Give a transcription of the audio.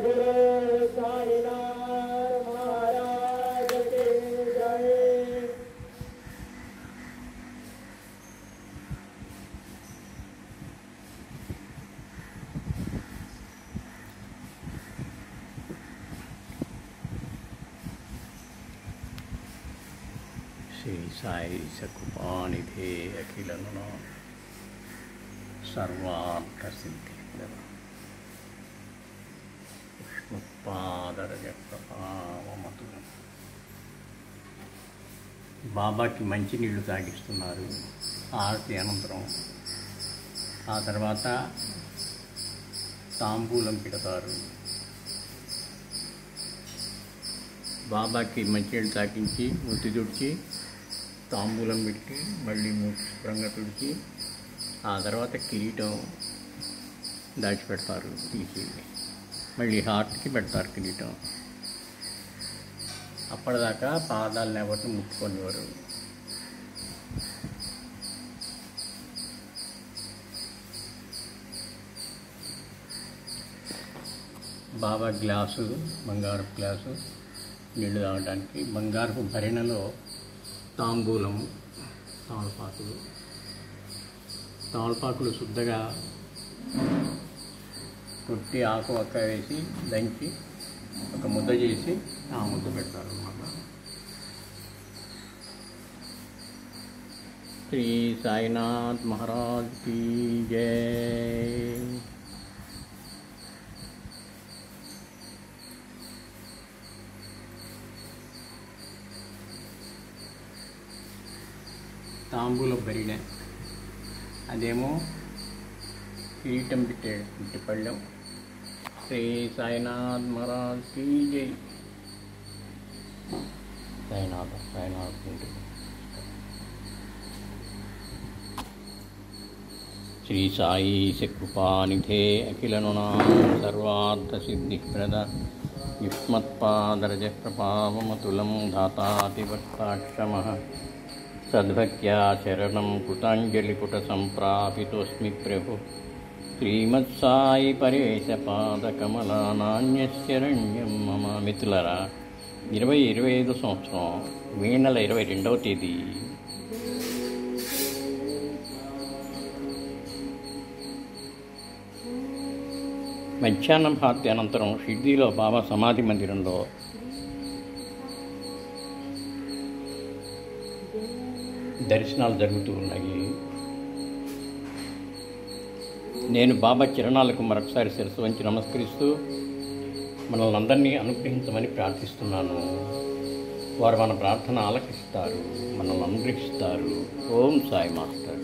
गुरु साईनाथ महाराज की जय। श्री साई सकृपानिधे अखिलनुना सर्वार्थसिद्धिप्रद పుష్పపాదరజప్రభావమతులం. బాబాకి మంచినీళ్ళు తాగిస్తున్నారు ఆరతి అనంతరం. ఆ తర్వాత తాంబూలం పెడతారు. బాబాకి మంచినీళ్ళు తాగించి మూతి తుడిచి తాంబూలం పెట్టి మళ్ళీ మూతి శుభ్రంగా తుడిచి ఆ తర్వాత కిరీటం దాచిపెడతారు. తీసి మళ్ళీ హార్ట్కి పెడతారు కిరీటం. అప్పటిదాకా పాదాలను ఎవరిని ముట్టుకొనివారు. బాబా గ్లాసు, బంగారపు గ్లాసు నీళ్లు తాగడానికి, బంగారపు భరిణలో తాంబూలము, తమలపాకులు శుద్ధంగా కొట్టి ఆకు ఒక్క వేసి దంచి ఒక ముద్ద చేసి ఆ ముద్ద పెడతారు అన్నమాట. శ్రీ సాయినాథ్ మహారాజ్ కీ జై. తాంబూల బరిణె అదేమో కిరీటం పెట్టే పళ్ళెం. శ్రీ సాయినాథ్ మహారాజ్ కీ జై. సాయినాథ్ శ్రీ సాయి కృపానిధే అఖిలనునా సర్వార్థసిద్ధిప్రద యుష్మత్పాదరజప్రభావమతులం ధాతాతివక్తాక్షమః సద్భక్త్యా శరణం కృతాంజలిపుటసంప్రాపితోస్మి ప్రభు. శ్రీమత్సాయి పరేశపాదకమలానాన్యశరణ్యం మమ. మిత్రులరా, 2025 సంవత్సరం మే నెల 22వ తేదీ మధ్యాహ్నం హారతి అనంతరం షిర్డీలో బాబా సమాధి మందిరంలో దర్శనాలు జరుగుతూ ఉన్నాయి. నేను బాబా చరణాలకు మరొకసారి శిరస్సు వంచి నమస్కరిస్తూ మనల్ని అందరినీ అనుగ్రహించమని ప్రార్థిస్తున్నాను. వారు మన ప్రార్థన ఆలకిస్తారు, మనల్ని అనుగ్రహిస్తారు. ఓం సాయి మాస్టర్.